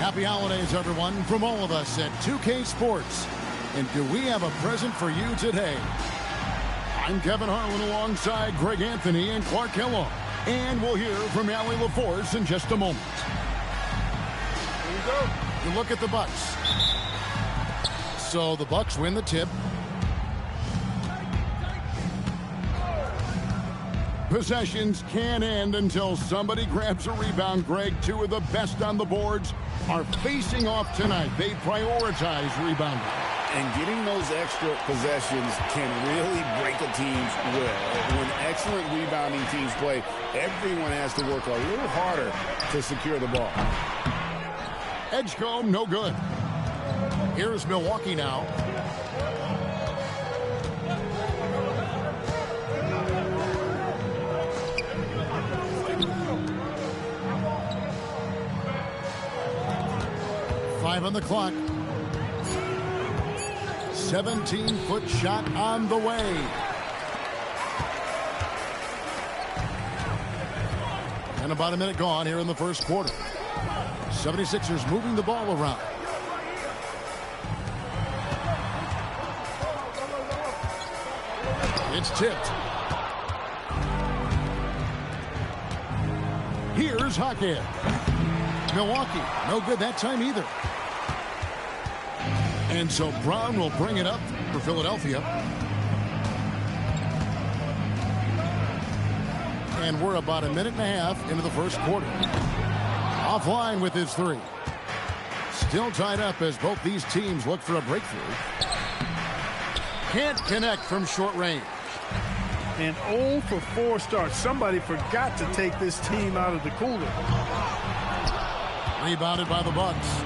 Happy holidays, everyone, from all of us at 2K Sports. And do we have a present for you today? I'm Kevin Harlan alongside Greg Anthony and Clark Kellogg. And we'll hear from Allie LaForce in just a moment. Here we go. You look at the Bucks. So the Bucks win the tip. Possessions can't end until somebody grabs a rebound. Greg, two of the best on the boards are facing off tonight. They prioritize rebounding. And getting those extra possessions can really break a team's will. When excellent rebounding teams play, everyone has to work a little harder to secure the ball. Edgecombe, no good. Here's Milwaukee now. Five on the clock. 17-foot shot on the way. And about a minute gone here in the first quarter. 76ers moving the ball around. It's tipped. Here's Hockhead. Milwaukee, no good that time either. And so Brown will bring it up for Philadelphia. And we're about a minute and a half into the first quarter. Offline with his three. Still tied up as both these teams look for a breakthrough. Can't connect from short range. An 0 for 4 start. Somebody forgot to take this team out of the cooler. Rebounded by the Bucks.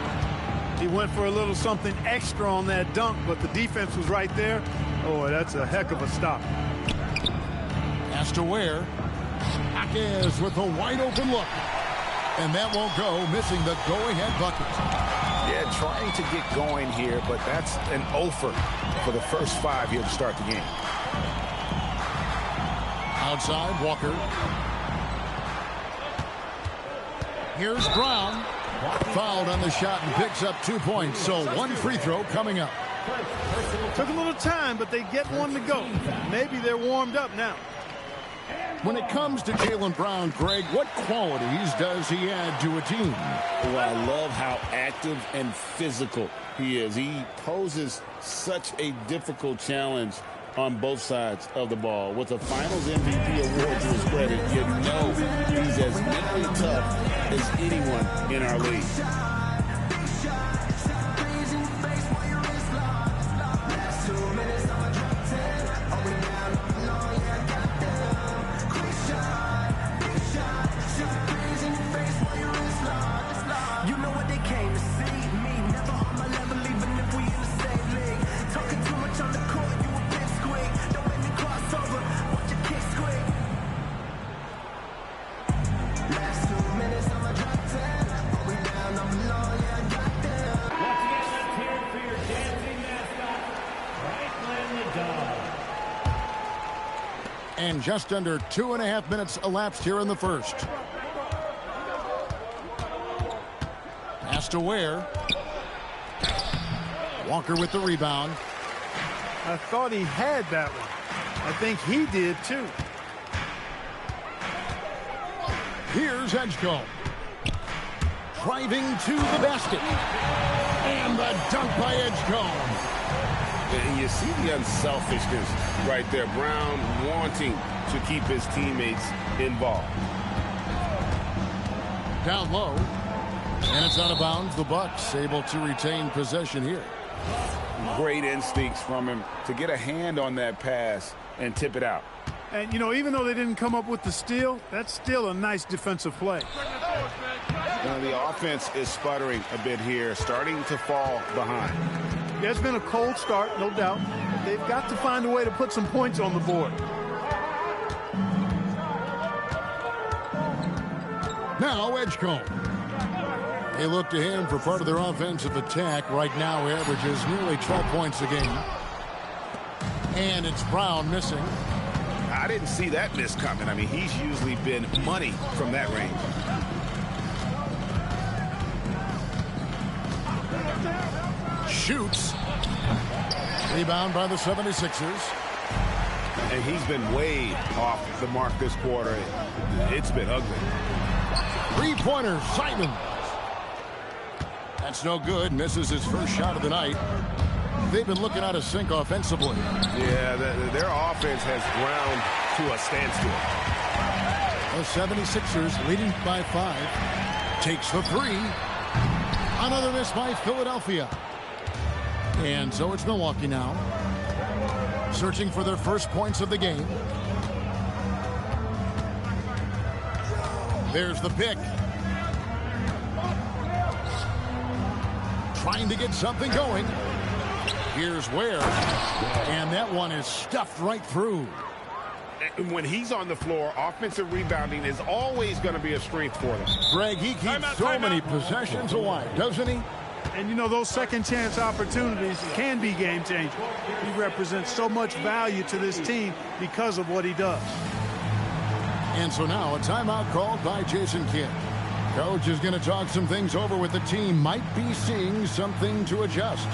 He went for a little something extra on that dunk, but the defense was right there. Oh, that's a heck of a stop. Has to wear. Jaquez with a wide open look. And that won't go, missing the go-ahead bucket. Yeah, trying to get going here, but that's an offer for the first 5 here to start the game. Outside, Walker. Here's Brown. Fouled on the shot and picks up 2 points. So one free throw coming up. Took a little time, but they get one to go. Maybe they're warmed up now. When it comes to Jaylen Brown, Greg, what qualities does he add to a team? Well, I love how active and physical he is. He poses such a difficult challenge on both sides of the ball. With a Finals MVP award to his credit, you know he's as mentally tough as anyone in our league. And just under 2.5 minutes elapsed here in the first. Pass to Ware. Walker with the rebound. I thought he had that one. I think he did too. Here's Edgecombe. Driving to the basket. And the dunk by Edgecombe. And you see the unselfishness right there. Brown wanting to keep his teammates involved. Down low. And it's out of bounds. The Bucks able to retain possession here. Great instincts from him to get a hand on that pass and tip it out. And, you know, even though they didn't come up with the steal, that's still a nice defensive play. Now the offense is sputtering a bit here, starting to fall behind. It's been a cold start, no doubt. But they've got to find a way to put some points on the board. Now Edgecombe. They look to him for part of their offensive attack. Right now, he averages nearly 12 points a game. And it's Brown missing. I didn't see that miss coming. I mean, he's usually been money from that range. Shoots. Rebound by the 76ers. And he's been way off the mark this quarter. It's been ugly. Three-pointer, Simons. That's no good. Misses his first shot of the night. They've been looking out of sync offensively. Yeah, their offense has ground to a standstill. The 76ers leading by 5. Takes the three. Another miss by Philadelphia. And so it's Milwaukee now. Searching for their first points of the game. There's the pick. Trying to get something going. Here's Ware. And that one is stuffed right through. When he's on the floor, offensive rebounding is always going to be a strength for them. Greg, he keeps so many possessions alive, doesn't he? And, you know, those second-chance opportunities can be game-changing. He represents so much value to this team because of what he does. And so now a timeout called by Jason Kidd. Coach is going to talk some things over with the team. Might be seeing something to adjust.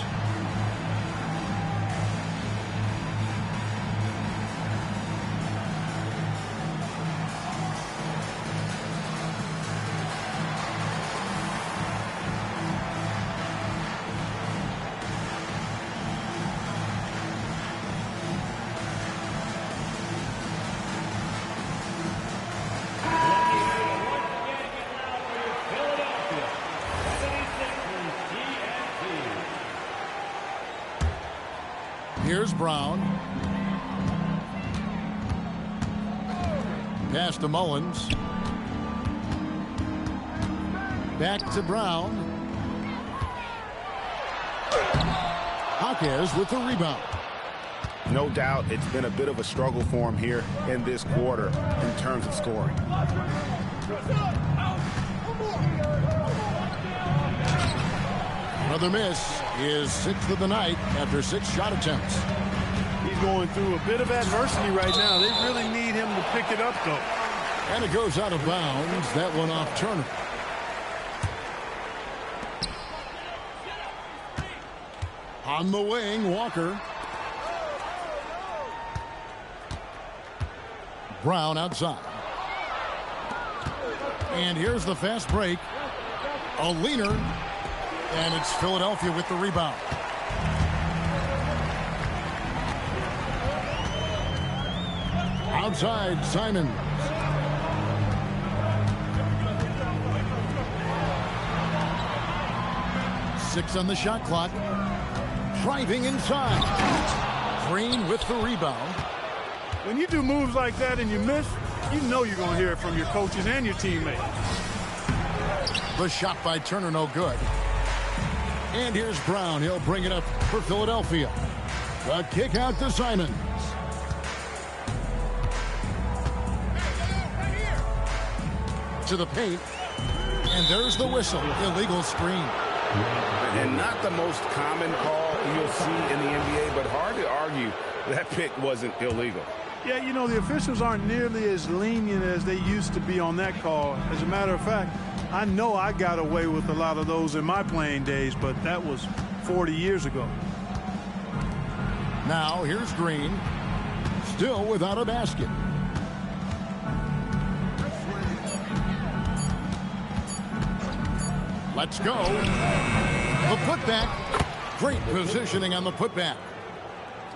Here's Brown. Pass to Mullins. Back to Brown. Jaquez with the rebound. No doubt it's been a bit of a struggle for him here in this quarter in terms of scoring. Another miss. His 6th of the night after 6 shot attempts. He's going through a bit of adversity right now. They really need him to pick it up, though. And it goes out of bounds. That one off Turner. On the wing, Walker. Brown outside. And here's the fast break. A leaner. And it's Philadelphia with the rebound. Outside, Simons. Six on the shot clock. Driving inside. Green with the rebound. When you do moves like that and you miss, you know you're going to hear it from your coaches and your teammates. The shot by Turner, no good. And here's Brown. He'll bring it up for Philadelphia. The kick out to Simons. To the paint. And there's the whistle. Illegal screen. And not the most common call you'll see in the NBA, but hard to argue that pick wasn't illegal. Yeah, you know, the officials aren't nearly as lenient as they used to be on that call. As a matter of fact, I know I got away with a lot of those in my playing days, but that was 40 years ago. Now, here's Green. Still without a basket. Let's go. The putback. Great positioning on the putback.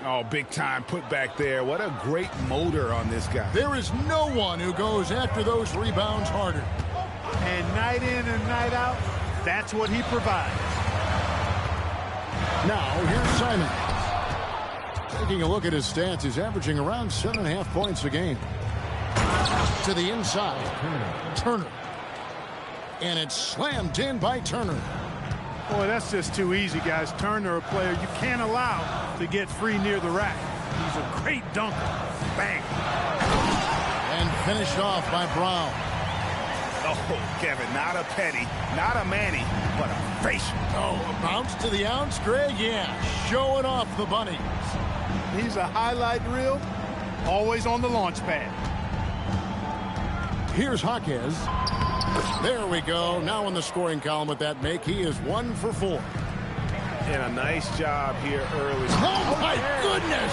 Oh, big time putback there. What a great motor on this guy. There is no one who goes after those rebounds harder. And night in and night out, that's what he provides. Now, here's Simons. Taking a look at his stats, he's averaging around 7.5 points a game. To the inside. Turner. And it's slammed in by Turner. Boy, that's just too easy, guys. Turner, a player you can't allow to get free near the rack. He's a great dunker. Bang. And finished off by Brown. Oh, Kevin, not a Petty, not a Manny, but a facial. Oh, a bounce to the ounce, Greg? Yeah, showing off the bunnies. He's a highlight reel, always on the launch pad. Here's Jaquez. There we go. Now in the scoring column with that make, he is 1 for 4. And a nice job here early. Oh, my goodness.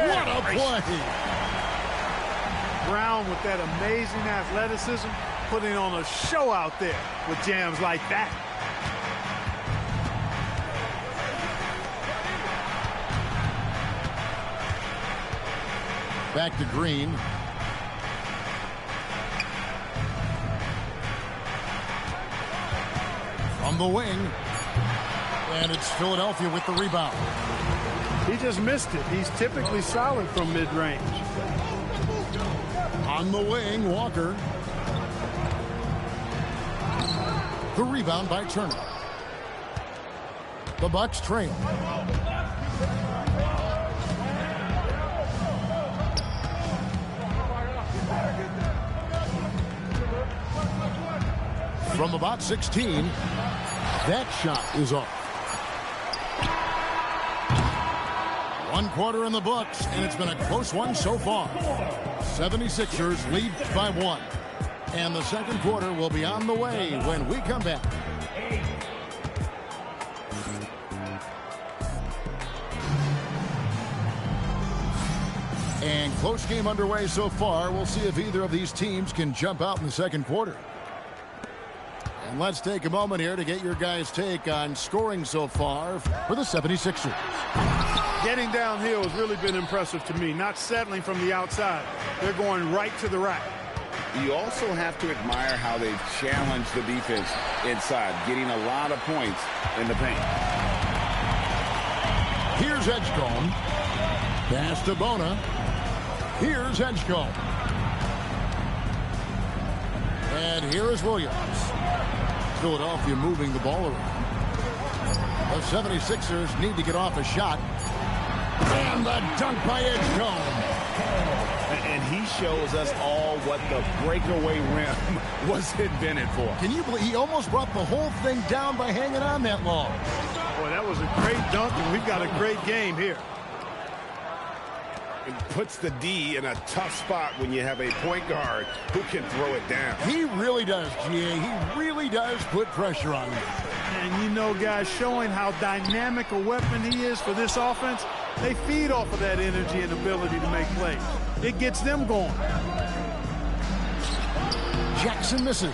What a play. Brown with that amazing athleticism, putting on a show out there with jams like that. Back to Green. From the wing. And it's Philadelphia with the rebound. He just missed it. He's typically solid from mid-range. On the wing, Walker. The rebound by Turner. The Bucks trail. From about 16, that shot is off. 1 quarter in the books, and it's been a close one so far. 76ers lead by 1. And the second quarter will be on the way when we come back. And close game underway so far. We'll see if either of these teams can jump out in the second quarter. And let's take a moment here to get your guys' take on scoring so far for the 76ers. Getting downhill has really been impressive to me. Not settling from the outside. They're going right to the rack. You also have to admire how they've challenged the defense inside, getting a lot of points in the paint. Here's Edgecombe. Pass to Bona. Here's Edgecombe. And here is Williams. Philadelphia moving the ball around. The 76ers need to get off a shot. And the dunk by Edgecombe. And he shows us all what the breakaway rim was invented for. Can you believe he almost brought the whole thing down by hanging on that long? Boy, that was a great dunk, and we've got a great game here. It puts the D in a tough spot when you have a point guard who can throw it down. He really does, GA. He really does put pressure on him. And you know, guys, showing how dynamic a weapon he is for this offense, they feed off of that energy and ability to make plays. It gets them going. Jackson misses.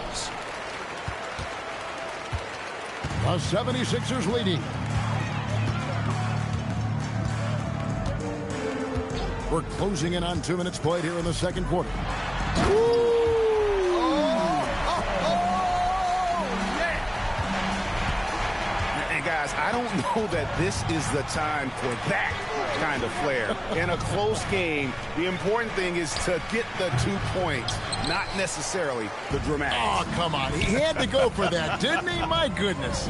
The 76ers leading. We're closing in on 2 minutes played here in the second quarter. And guys, I don't know that this is the time for that kind of flair. In a close game, the important thing is to get the 2 points, not necessarily the dramatic. Oh, come on. He had to go for that, didn't he? My goodness.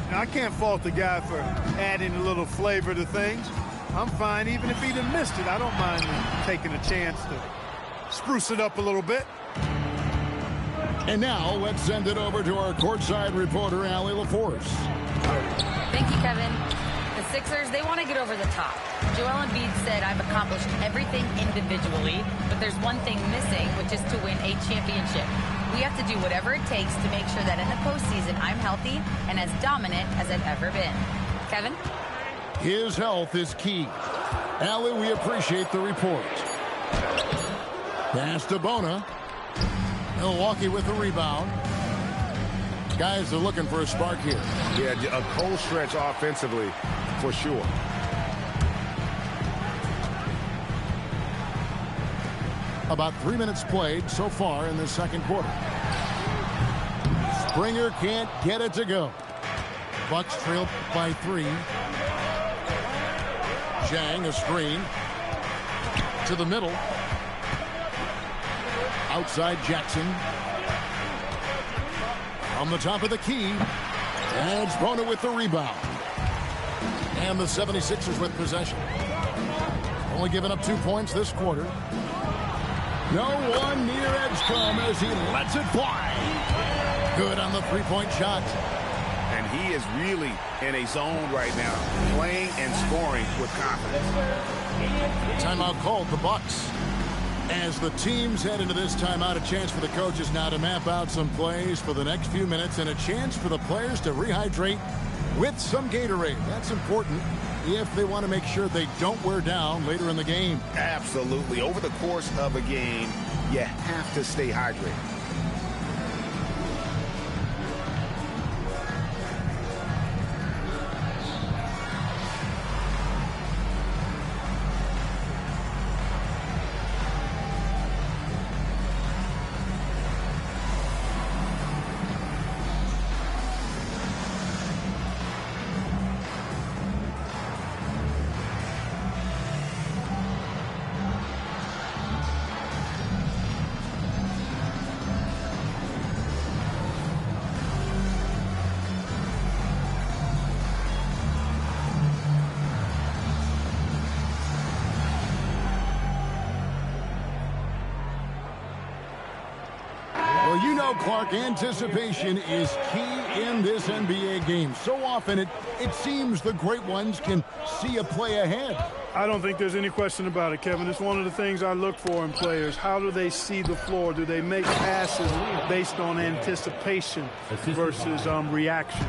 Now, I can't fault the guy for adding a little flavor to things. I'm fine even if he'd have missed it. I don't mind taking a chance to spruce it up a little bit. And now let's send it over to our courtside reporter, Allie LaForce. Thank you, Kevin. The Sixers, they want to get over the top. Joel Embiid said, I've accomplished everything individually, but there's one thing missing, which is to win a championship. We have to do whatever it takes to make sure that in the postseason I'm healthy and as dominant as I've ever been. Kevin? His health is key. Allie, we appreciate the report. Pass to Bona. Milwaukee with the rebound. Guys are looking for a spark here. Yeah, a cold stretch offensively, for sure. About 3 minutes played so far in the second quarter. Springer can't get it to go. Bucks trail by 3. Zhang, a screen. To the middle. Outside Jackson. On the top of the key. And it's Bona with the rebound. And the 76ers with possession. Only giving up 2 points this quarter. No one near Edgecombe as he lets it fly. Good on the three-point shot. And he is really in a zone right now, playing and scoring with confidence. Timeout called the Bucks. As the teams head into this timeout, a chance for the coaches now to map out some plays for the next few minutes and a chance for the players to rehydrate with some Gatorade. That's important if they want to make sure they don't wear down later in the game. Absolutely. Over the course of a game, you have to stay hydrated. Well, you know, Clark, anticipation is key in this NBA game. So often it seems the great ones can see a play ahead. I don't think there's any question about it, Kevin. It's one of the things I look for in players. How do they see the floor? Do they make passes based on anticipation versus reaction?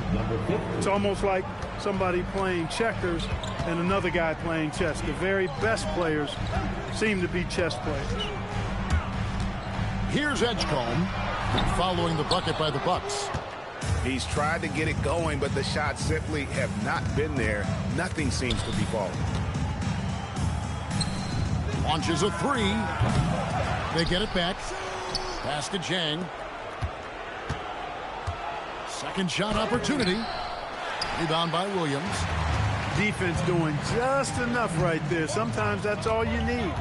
It's almost like somebody playing checkers and another guy playing chess. The very best players seem to be chess players. Here's Edgecombe following the bucket by the Bucks. He's tried to get it going, but the shots simply have not been there. Nothing seems to be falling. Launches a three. They get it back. Pass to Jang. Second shot opportunity. Rebound by Williams. Defense doing just enough right there. Sometimes that's all you need.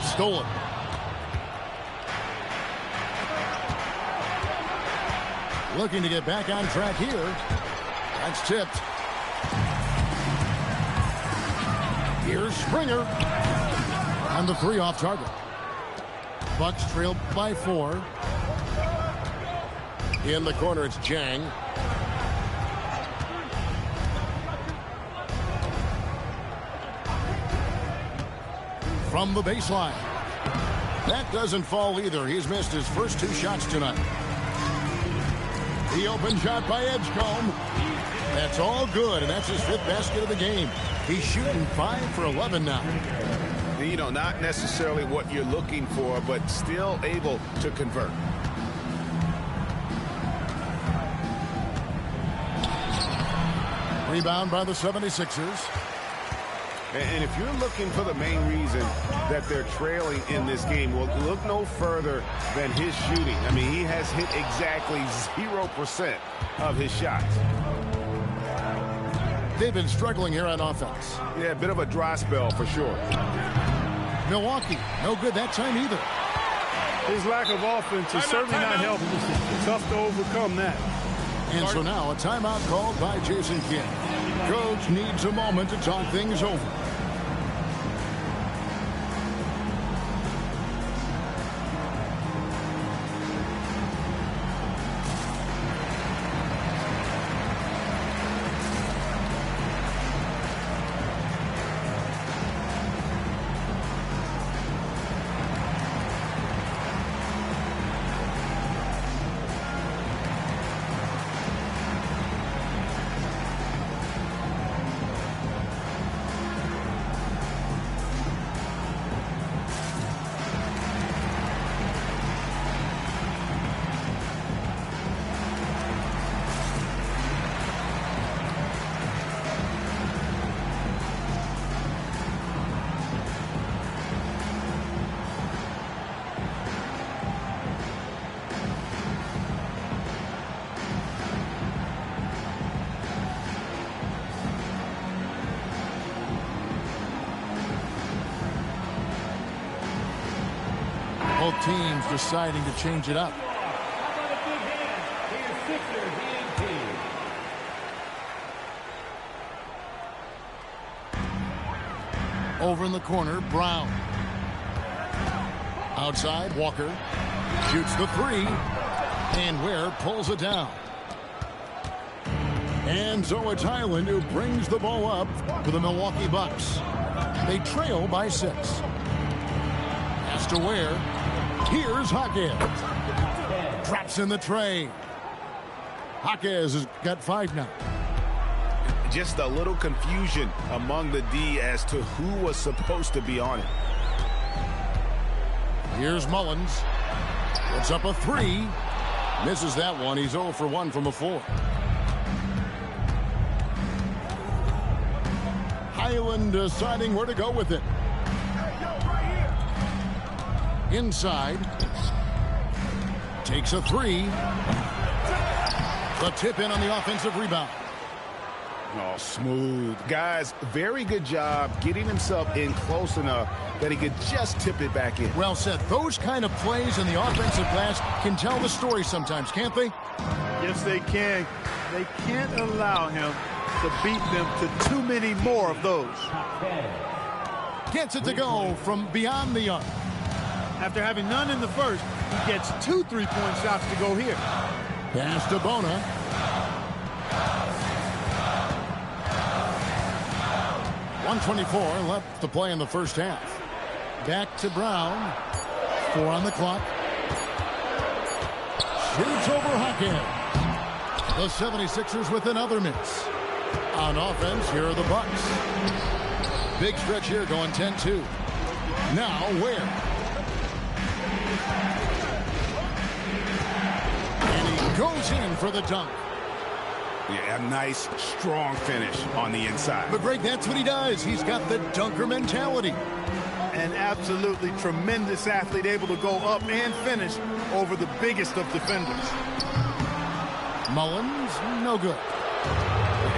Stolen. Looking to get back on track here. That's tipped. Here's Springer. And the three off target. Bucks trail by 4. In the corner, it's Jang. From the baseline. That doesn't fall either. He's missed his first 2 shots tonight. The open shot by Edgecombe. That's all good, and that's his 5th basket of the game. He's shooting 5 for 11 now. You know, not necessarily what you're looking for, but still able to convert. Rebound by the 76ers. And if you're looking for the main reason that they're trailing in this game, well, look no further than his shooting. I mean, he has hit exactly 0% of his shots. They've been struggling here on offense. Yeah, a bit of a dry spell for sure. Milwaukee, no good that time either. His lack of offense is certainly not helping. Tough to overcome that. And so now a timeout called by Jason Kidd. Coach needs a moment to talk things over. Both teams deciding to change it up. Over in the corner, Brown. Outside, Walker. Shoots the 3. And Ware pulls it down. And so it's Highland who brings the ball up for the Milwaukee Bucks. They trail by 6. Pass to Ware. Here's Hawkins. Drops in the tray. Jaquez has got 5 now. Just a little confusion among the D as to who was supposed to be on it. Here's Mullins. Puts up a 3. Misses that one. He's 0 for 1 from the floor. Highland deciding where to go with it. Inside. Takes a 3. The tip in on the offensive rebound. Oh, smooth. Guys, very good job getting himself in close enough that he could just tip it back in. Well said. Those kind of plays in the offensive glass can tell the story sometimes, can't they? Yes, they can. They can't allow him to beat them to too many more of those. Gets it to go from beyond the arc. After having none in the first, he gets 2 3-point shots to go here. Pass to Bona. .124 left to play in the first half. Back to Brown. 4 on the clock. Shoots over Jaquez. The 76ers with another miss. On offense, here are the Bucks. Big stretch here going 10-2. Now Ware. And he goes in for the dunk. Yeah, a nice, strong finish on the inside. But Greg, that's what he does. He's got the dunker mentality. An absolutely tremendous athlete, able to go up and finish over the biggest of defenders. Mullins, no good.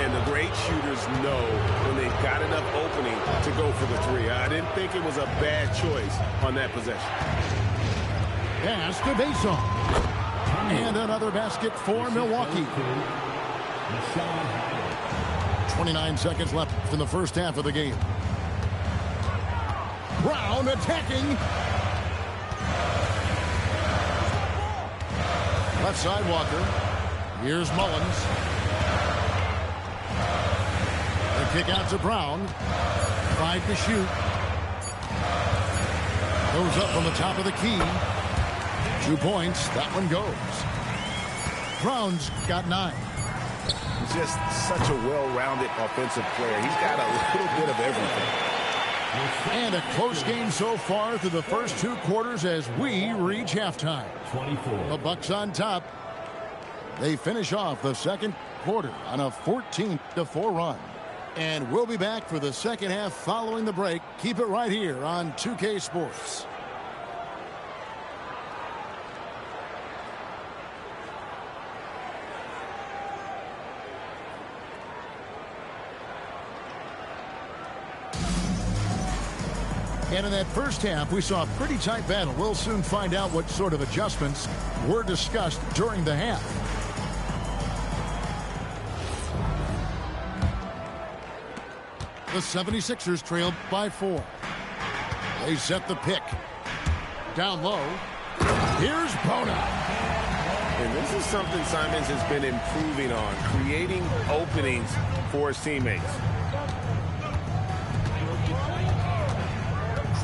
And the great shooters know when they've got enough opening to go for the 3. I didn't think it was a bad choice on that possession. Pass to Bason. And another basket for Milwaukee. 29 seconds left in the first half of the game. Brown attacking. Left side Walker. Here's Mullins. The kick out to Brown. 5 to shoot. Goes up from the top of the key. 2 points. That one goes. Brown's got 9. He's just such a well-rounded offensive player. He's got a little bit of everything. And a close game so far through the first 2 quarters as we reach halftime. 24. The Bucks on top. They finish off the second quarter on a 14-4 run. And we'll be back for the second half following the break. Keep it right here on 2K Sports. And in that first half, we saw a pretty tight battle. We'll soon find out what sort of adjustments were discussed during the half. The 76ers trailed by 4. They set the pick. Down low. Here's Bona. And this is something Simons has been improving on, creating openings for his teammates.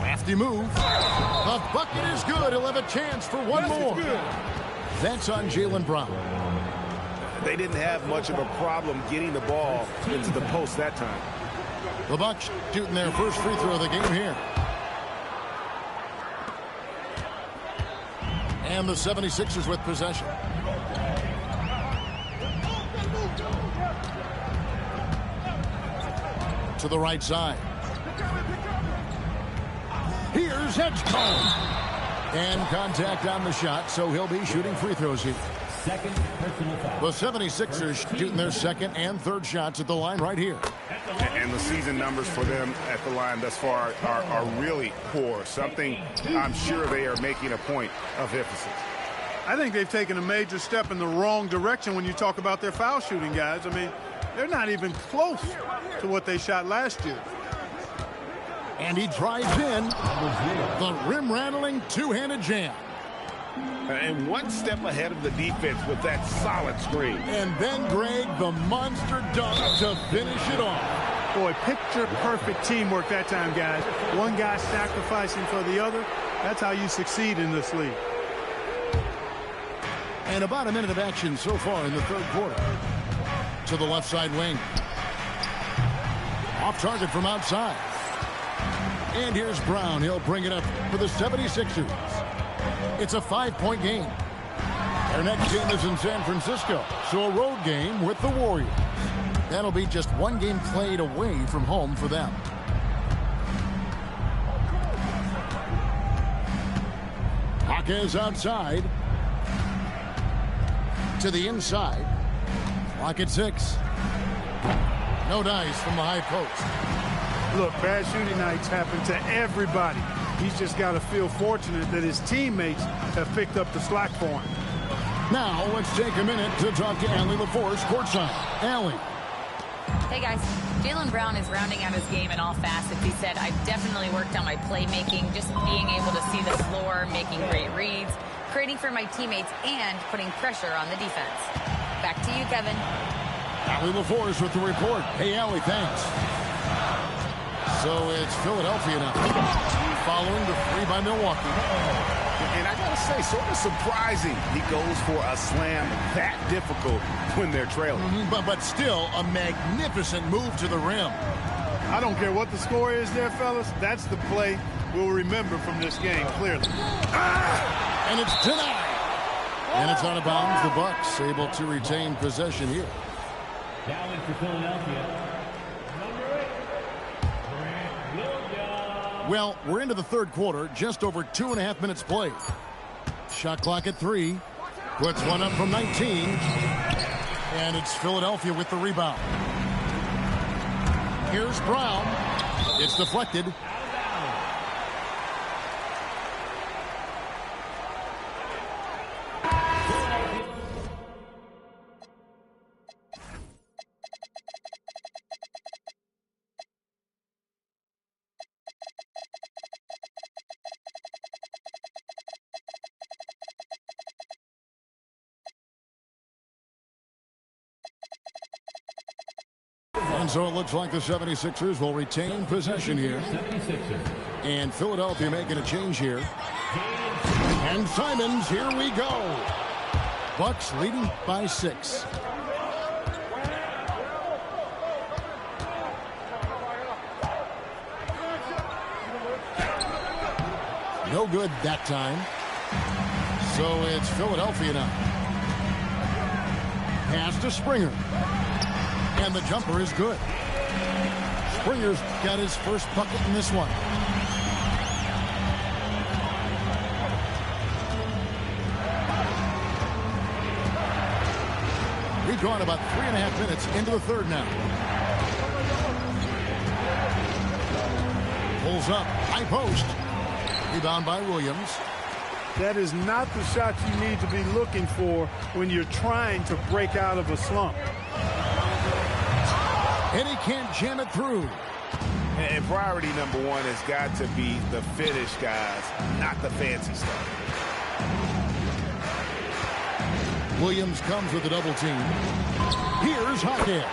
Crafty move. A bucket is good. He'll have a chance for one more. That's on Jaylen Brown. They didn't have much of a problem getting the ball into the post that time. The Bucks shooting their first free throw of the game here. And the 76ers with possession. To the right side. Here's Edgecombe. And contact on the shot, so he'll be shooting free throws here. Second personal foul. The 76ers shooting their second and third shots at the line right here. And the season numbers for them at the line thus far are really poor. Something I'm sure they are making a point of emphasis. I think they've taken a major step in the wrong direction when you talk about their foul shooting, guys. I mean, they're not even close to what they shot last year. And he drives in. The rim-rattling two-handed jam. And one step ahead of the defense with that solid screen. And then, Greg, the monster dunk to finish it off. Boy, picture-perfect teamwork that time, guys. One guy sacrificing for the other. That's how you succeed in this league. And about a minute of action so far in the third quarter. To the left side wing. Off target from outside. And here's Brown. He'll bring it up for the 76ers. It's a 5-point game. Their next game is in San Francisco, so a road game with the Warriors. That'll be just one game played away from home for them. Jaquez outside. To the inside. Clock at 6. No dice from the high post. Look, bad shooting nights happen to everybody. He's just got to feel fortunate that his teammates have picked up the slack for him. Now, let's take a minute to talk to Allie LaForce courtside. Allie. Hey, guys. Jaylen Brown is rounding out his game in all facets. He said, I've definitely worked on my playmaking, just being able to see the floor, making great reads, creating for my teammates, and putting pressure on the defense. Back to you, Kevin. Allie LaForce with the report. Hey, Allie, thanks. So it's Philadelphia now, following the 3 by Milwaukee. And I got to say, sort of surprising he goes for a slam that difficult when they're trailing. But still, a magnificent move to the rim. I don't care what the score is there, fellas. That's the play we'll remember from this game, clearly. And it's denied. And it's out of bounds. The Bucks able to retain possession here. Down for Philadelphia. Well, we're into the third quarter, just over 2.5 minutes played. Shot clock at 3. Puts one up from 19. And it's Philadelphia with the rebound. Here's Brown. It's deflected. And so it looks like the 76ers will retain possession here. And Philadelphia making a change here. And Simons, here we go. Bucks leading by 6. No good that time. So it's Philadelphia now. Pass to Springer. And the jumper is good. Springer's got his first bucket in this one. We've gone about 3.5 minutes into the third now. Pulls up, high post. Rebound by Williams. That is not the shot you need to be looking for when you're trying to break out of a slump. And he can't jam it through. And priority number one has got to be the finish, guys, not the fancy stuff. Williams comes with a double team. Here's Jaquez.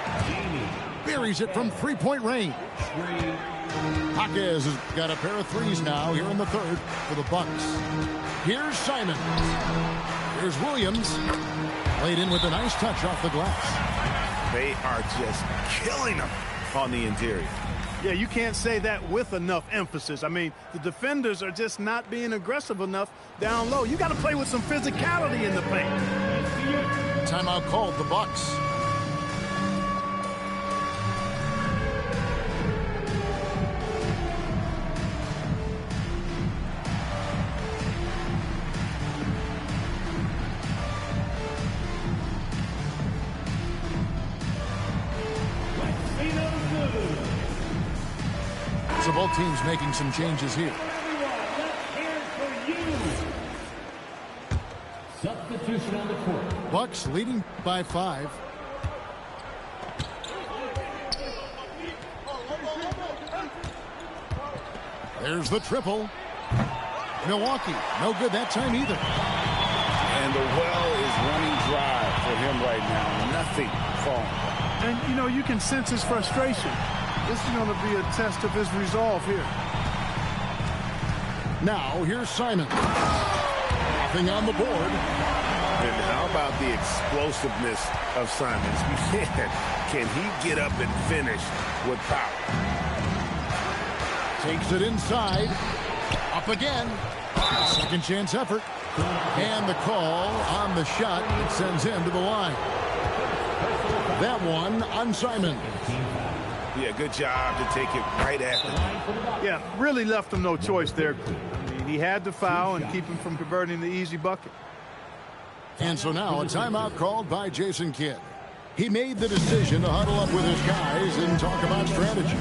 Buries it from 3-point range. Jaquez has got a pair of threes now here in the third for the Bucks. Here's Simon. Here's Williams. Played in with a nice touch off the glass. They are just killing them on the interior. Yeah, you can't say that with enough emphasis. I mean, the defenders are just not being aggressive enough down low. You got to play with some physicality in the paint. Timeout called, the Bucks. So both teams making some changes here. Substitution on the court. Bucks leading by 5. There's the triple. Milwaukee, no good that time either. And the well is running dry for him right now. Nothing falling. And, you know, you can sense his frustration. This is going to be a test of his resolve here. Now, here's Simon. Nothing on the board. And how about the explosiveness of Simons? Can he get up and finish with power? Takes it inside. Up again. Second chance effort. And the call on the shot. It sends him to the line. That one on Simon. Yeah, good job to take it right after. Yeah, really left him no choice there. I mean, he had to foul and keep him from converting the easy bucket. And so now a timeout called by Jason Kidd. He made the decision to huddle up with his guys and talk about strategy.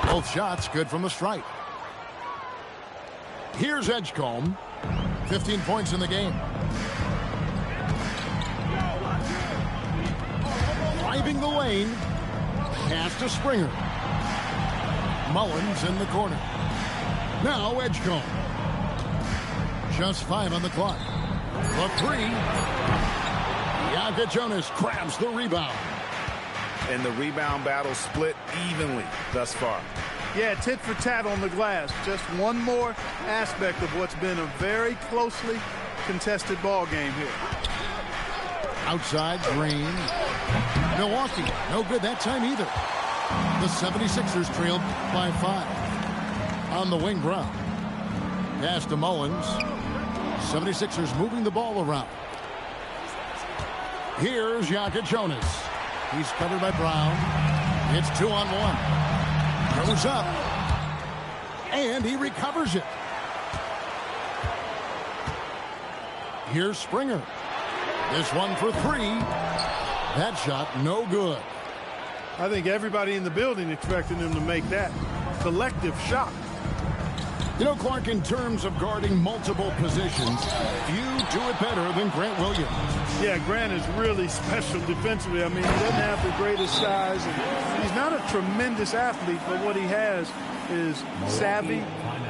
Both shots good from the stripe. Here's Edgecombe. 15 points in the game. Driving the lane. Pass to Springer. Mullins in the corner. Now Edgecombe. Just 5 on the clock. The 3. Jonas grabs the rebound. And the rebound battle split evenly thus far. Yeah, tit for tat on the glass. Just one more aspect of what's been a very closely contested ball game here. Outside, Green. Milwaukee, no good that time either. The 76ers trailed by 5. On the wing, Brown. Pass to Mullins. 76ers moving the ball around. Here's Jonas. He's covered by Brown. It's 2-on-1. Goes up. And he recovers it. Here's Springer. This one for 3. That shot no good. I think everybody in the building expected him to make that collective shot. You know, Clark, in terms of guarding multiple positions, you do it better than Grant Williams. Yeah, Grant is really special defensively. I mean, he doesn't have the greatest size. And he's not a tremendous athlete, but what he has is savvy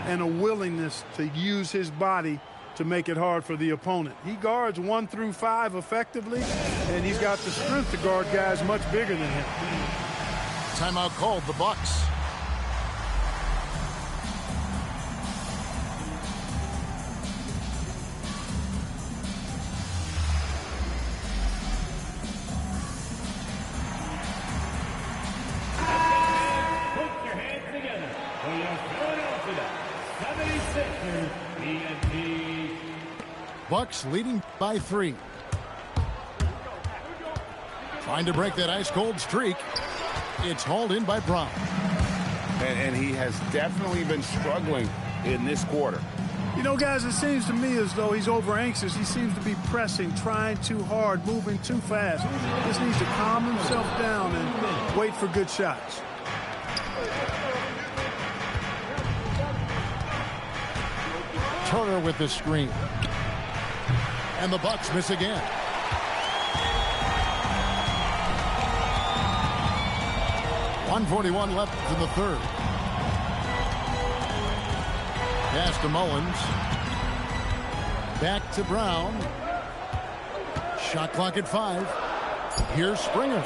and a willingness to use his body to make it hard for the opponent. He guards 1 through 5 effectively, and he's got the strength to guard guys much bigger than him. Timeout called, the Bucks. Bucks leading by 3. Trying to break that ice-cold streak. It's hauled in by Brown. And he has definitely been struggling in this quarter. You know, guys, it seems to me as though he's over-anxious. He seems to be pressing, trying too hard, moving too fast. He just needs to calm himself down and wait for good shots. Turner with the screen. And the Bucks miss again. .141 left in the third. Pass to Mullins. Back to Brown. Shot clock at 5. Here's Springer.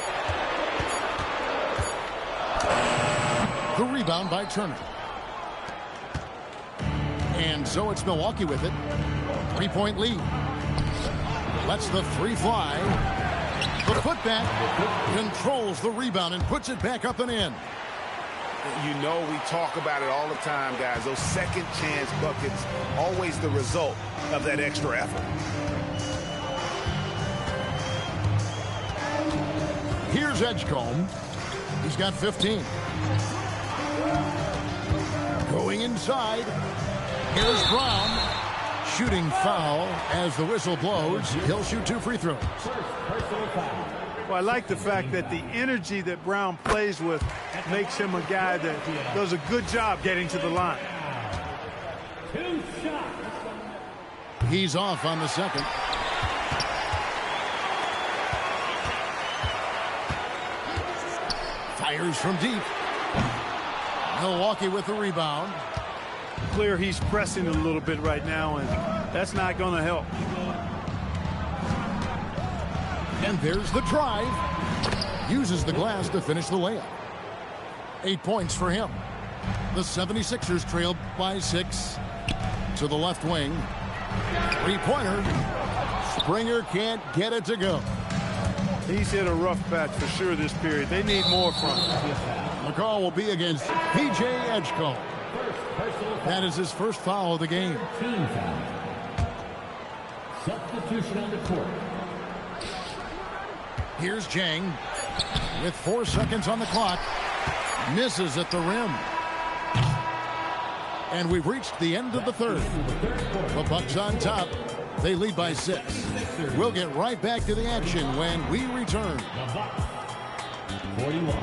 The rebound by Turner. And so it's Milwaukee with it. 3-point lead. Lets the 3 fly. The putback controls the rebound and puts it back up and in. You know, we talk about it all the time, guys. Those second chance buckets, always the result of that extra effort. Here's Edgecombe. He's got 15. Going inside. Here's Brown. Shooting foul as the whistle blows. He'll shoot 2 free throws. Well, I like the fact that the energy that Brown plays with makes him a guy that does a good job getting to the line. He's off on the second. Fires from deep. Milwaukee with the rebound. Clear he's pressing a little bit right now, and that's not going to help. And there's the drive. Uses the glass to finish the layup. 8 points for him. The 76ers trailed by 6 to the left wing. Three-pointer. Springer can't get it to go. He's hit a rough patch for sure this period. They need more from him. The call will be against P.J. Edgecombe. That is his first foul of the game. Substitution on the court. Here's Jang with 4 seconds on the clock. Misses at the rim. And we've reached the end of the third. The Bucks on top. They lead by 6. We'll get right back to the action when we return. 41.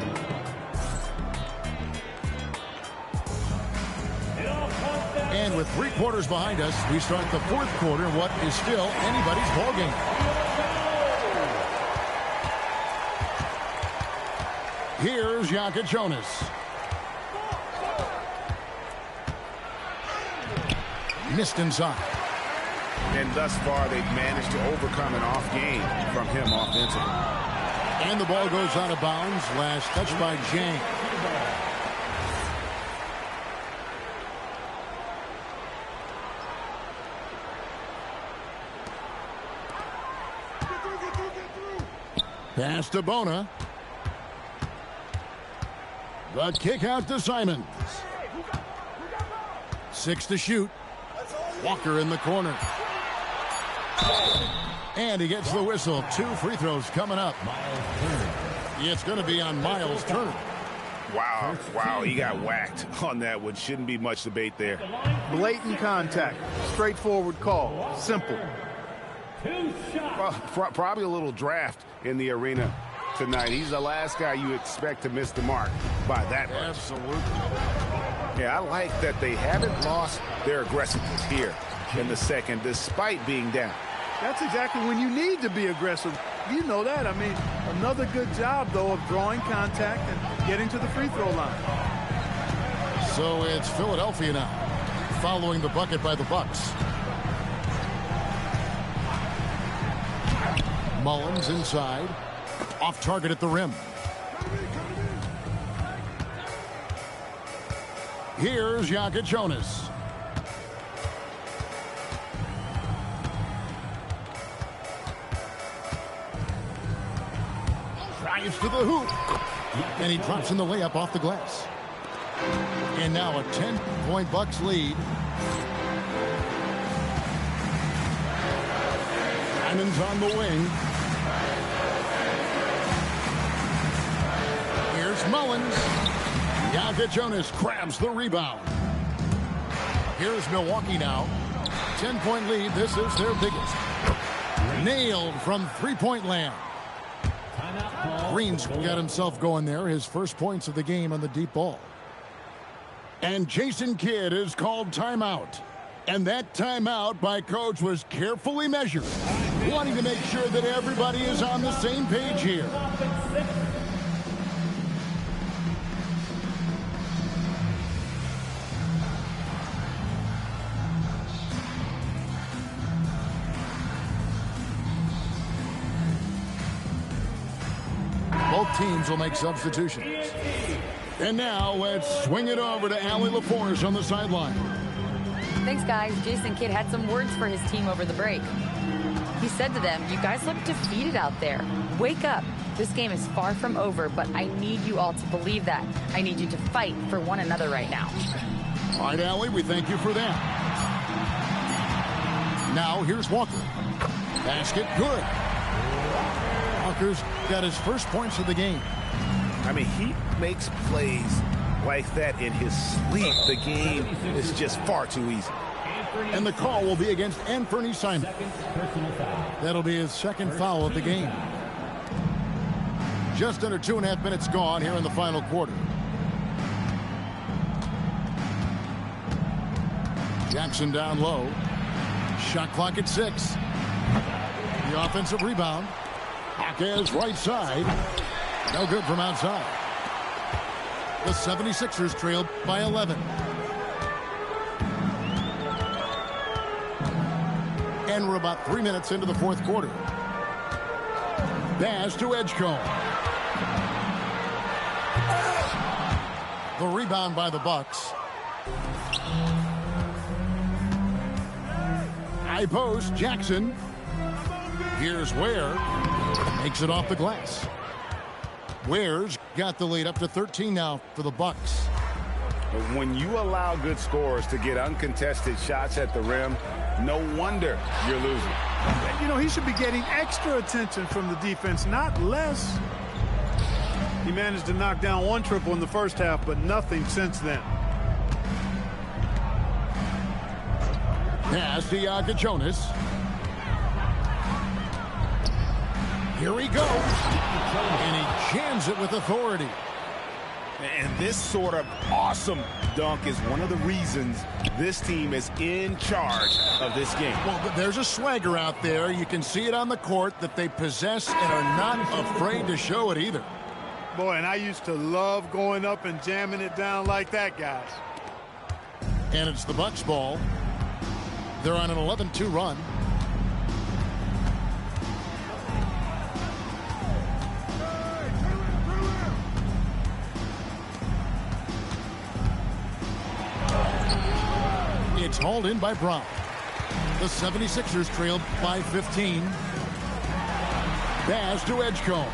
And with 3 quarters behind us, we start the 4th quarter in what is still anybody's ballgame. Here's Jokic Jonas. Missed inside. And thus far, they've managed to overcome an off game from him offensively. And the ball goes out of bounds. Last touch by Jang. Pass to Bona. The kick out to Simons. 6 to shoot. Walker in the corner. And he gets the whistle. 2 free throws coming up. It's going to be on Miles Turner. Wow, he got whacked on that one. Shouldn't be much debate there. Blatant contact. Straightforward call. Simple. Probably a little draft in the arena tonight. He's the last guy you expect to miss the mark by that much. Absolutely. Yeah, I like that they haven't lost their aggressiveness here in the second, despite being down. That's exactly when you need to be aggressive. You know that. I mean, another good job, though, of drawing contact and getting to the free throw line. So it's Philadelphia now, following the bucket by the Bucks. Mullins inside. Off target at the rim. Here's Jokic Jonas. Drives to the hoop. And he drops in the layup off the glass. And now a 10-point Bucks lead. Simons on the wing. Here's Mullins. Jokic Jonas grabs the rebound. Here's Milwaukee now. 10-point lead. This is their biggest. Nailed from three-point land. Green's got himself going there. His first points of the game on the deep ball. And Jason Kidd is called timeout. And that timeout by Coach was carefully measured, wanting to make sure that everybody is on the same page here. Both teams will make substitutions. And now let's swing it over to Allie LaForce on the sideline. Thanks, guys. Jason Kidd had some words for his team over the break. He said to them, "You guys look defeated out there. Wake up. This game is far from over, but I need you all to believe that. I need you to fight for one another right now." All right, Allie, we thank you for that. Now here's Walker. Basket good. Walker's got his first points of the game. I mean, he makes plays like that in his sleep. The game is just far too easy. And the call will be against Anthony Simon. That'll be his second foul of the game. Just under 2.5 minutes gone here in the final quarter. Jackson down low. Shot clock at 6. The offensive rebound. Jaquez right side. No good from outside. The 76ers trailed by 11. And we're about 3 minutes into the fourth quarter. Pass to Edgecombe. The rebound by the Bucks. High post, Jackson. Here's Ware. Makes it off the glass. Ware's got the lead up to 13 now for the Bucks. When you allow good scorers to get uncontested shots at the rim, no wonder you're losing. You know, he should be getting extra attention from the defense, not less. He managed to knock down one triple in the first half, but nothing since then. Pass to Jonas. Here he goes. And he jams it with authority. And this sort of awesome dunk is one of the reasons this team is in charge of this game. Well, there's a swagger out there. You can see it on the court that they possess and are not afraid to show it either. Boy, and I used to love going up and jamming it down like that, guys. And it's the Bucks ball. They're on an 11-2 run. It's hauled in by Brown. The 76ers trailed by 15. Pass to Edgecombe.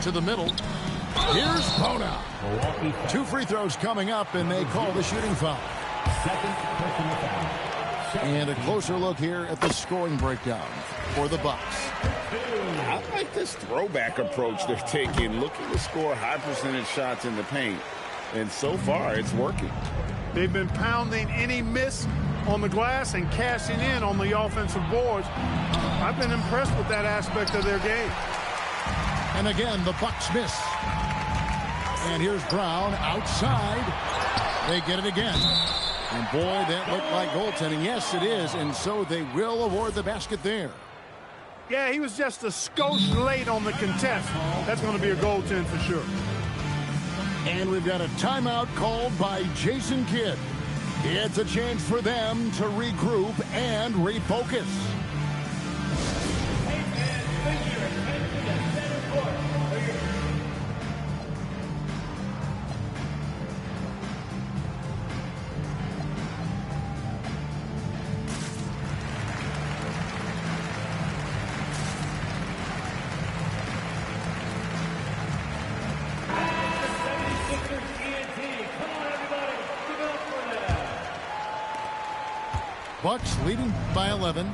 To the middle. Here's Bona. 2 free throws coming up, and they call the shooting foul. And a closer look here at the scoring breakdown for the Bucks. I like this throwback approach they're taking, looking to score high percentage shots in the paint. And so far, it's working. They've been pounding any miss on the glass and cashing in on the offensive boards. I've been impressed with that aspect of their game. And again, the Bucks miss. And here's Brown outside. They get it again. And boy, that looked like goaltending. Yes, it is. And so they will award the basket there. Yeah, he was just a skosh late on the contest. That's going to be a goaltend for sure. And we've got a timeout called by Jason Kidd. It's a chance for them to regroup and refocus. Bucks leading by 11.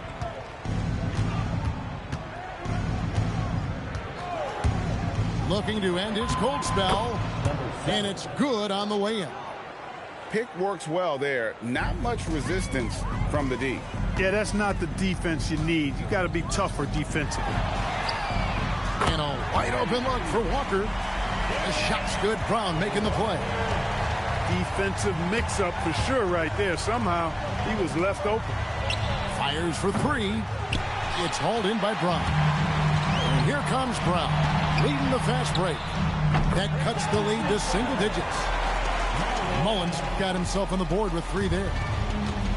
Looking to end his cold spell. And it's good on the way in. Pick works well there. Not much resistance from the D. Yeah, that's not the defense you need. You got to be tougher defensively. And a wide open look for Walker. The shot's good. Brown making the play. Defensive mix-up for sure right there. Somehow he was left open. Fires for 3. It's hauled in by Brown. And here comes Brown, leading the fast break. That cuts the lead to single digits. Mullins got himself on the board with 3 there.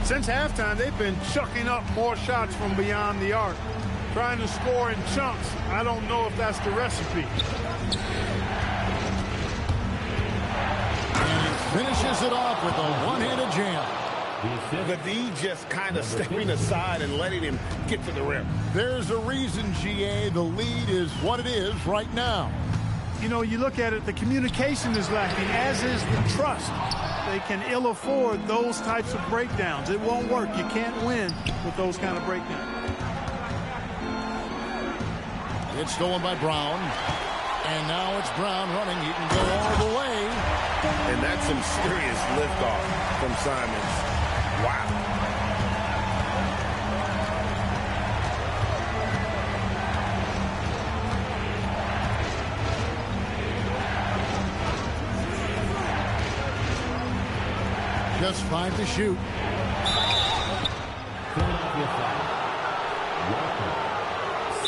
Since halftime, they've been chucking up more shots from beyond the arc. Trying to score in chunks. I don't know if that's the recipe. Finishes it off with a one-handed jam. The D just kind of stepping aside and letting him get to the rim. There's a reason, GA, the lead is what it is right now. You know, you look at it, the communication is lacking, as is the trust. They can ill afford those types of breakdowns. It won't work. You can't win with those kind of breakdowns. It's stolen by Brown. And now it's Brown running. He can go all the way. And that's some serious liftoff from Simons. Wow. Just 5 to shoot.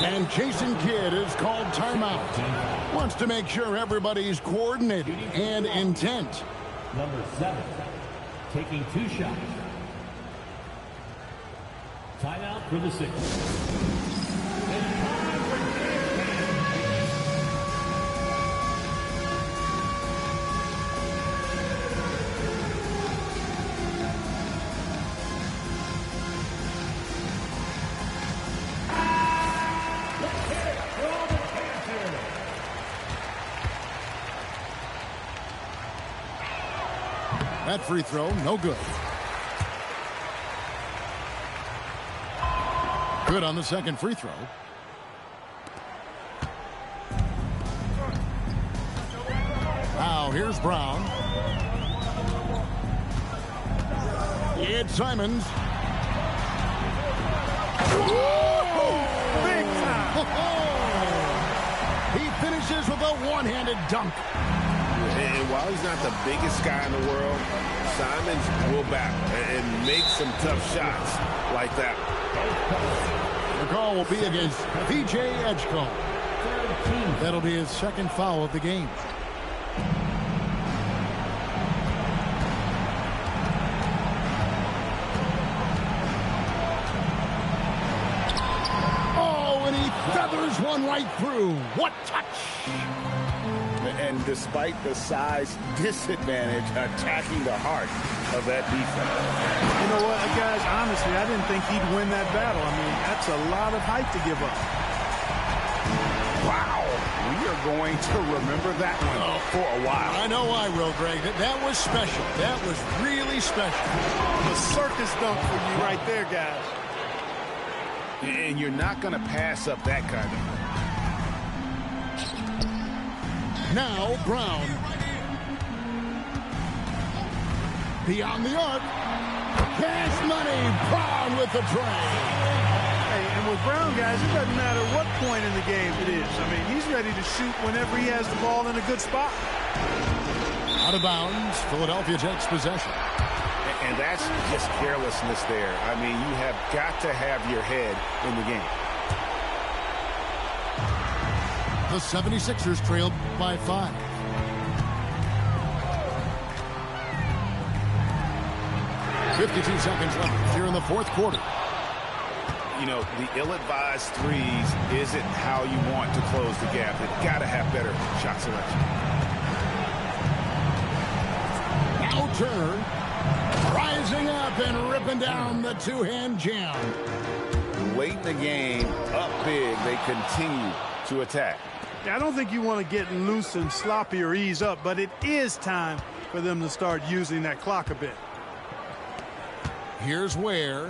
And Jason Kidd is called timeout. Wants to make sure everybody's coordinated and intent. Number 7, taking 2 shots. Timeout for the Sixers. That free throw, no good. Good on the second free throw. Now here's Brown. It's Simons. Big time. He finishes with a one-handed dunk. And while he's not the biggest guy in the world, Simons will battle and make some tough shots like that. The call will be against VJ Edgecombe. That'll be his second foul of the game. Oh, and he feathers one right through. What touch! And despite the size disadvantage, attacking the heart of that defense. You know what, guys, honestly, I didn't think he'd win that battle. I mean, that's a lot of height to give up. Wow. We are going to remember that one for a while. I know I will, Greg. That was special. That was really special. A circus dunk for you right there, guys. And you're not going to pass up that kind of. Now Brown. Beyond the arc. Cash money. Brown with the tray. Hey, and with Brown, guys, it doesn't matter what point in the game it is. I mean, he's ready to shoot whenever he has the ball in a good spot. Out of bounds. Philadelphia takes possession. And that's just carelessness there. I mean, you have got to have your head in the game. The 76ers trailed by 5. .52 seconds left here in the fourth quarter. You know, the ill-advised threes isn't how you want to close the gap. They've got to have better shot selection. Now Turner rising up and ripping down the two-hand jam. Late in the game, up big, they continue to attack. I don't think you want to get loose and sloppy or ease up, but it is time for them to start using that clock a bit. Here's Ware.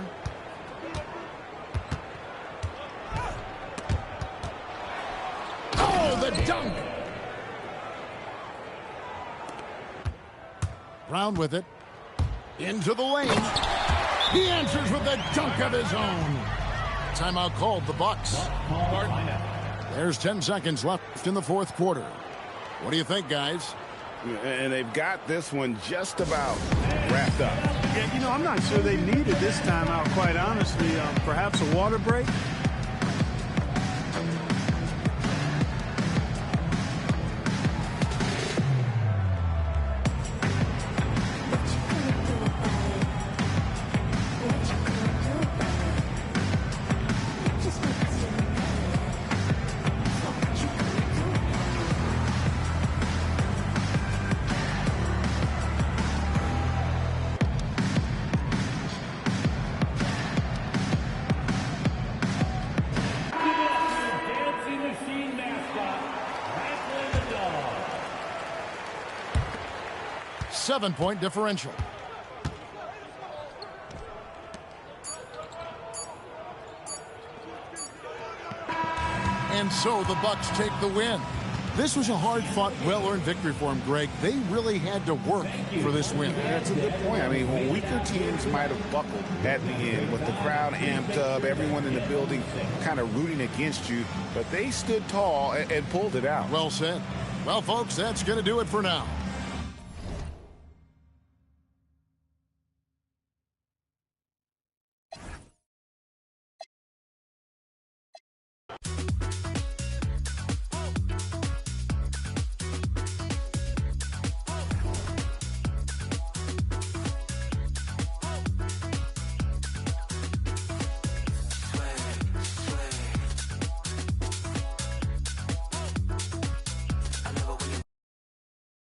Oh, the dunk! Brown with it. Into the lane. He answers with a dunk of his own. Timeout called, the Bucks. There's 10 seconds left in the fourth quarter. What do you think, guys? And they've got this one just about wrapped up. Yeah, you know, I'm not sure they needed this timeout, quite honestly. Perhaps a water break? Dancing Machine mascot, Rattling the Dog. 7-point differential. And so the Bucs take the win. This was a hard-fought, well-earned victory for them, Greg. They really had to work for this win. That's a good point. I mean, weaker teams might have buckled at the end with the crowd amped up, everyone in the building kind of rooting against you, but they stood tall and pulled it out. Well said. Well, folks, that's going to do it for now.